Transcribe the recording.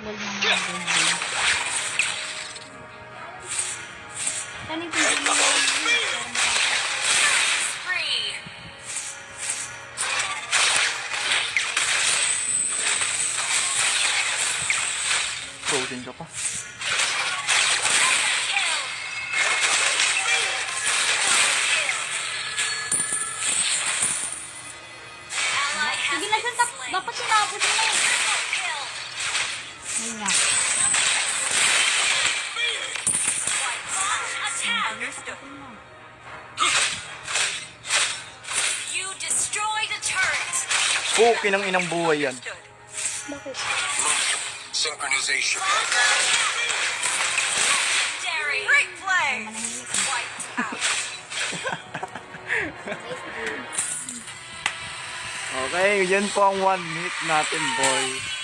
Huwag na mga ganyan. Kanin ko din mo. Frozen ka pa. Sige na siya, dapat sinapos mo. Ayun nga. You destroyed a turret. Okay ng inang buhay yan. Bakit? Synchronization. Legendary. Great play. Wiped out. Okay, yan po ang 1 minute natin, boy.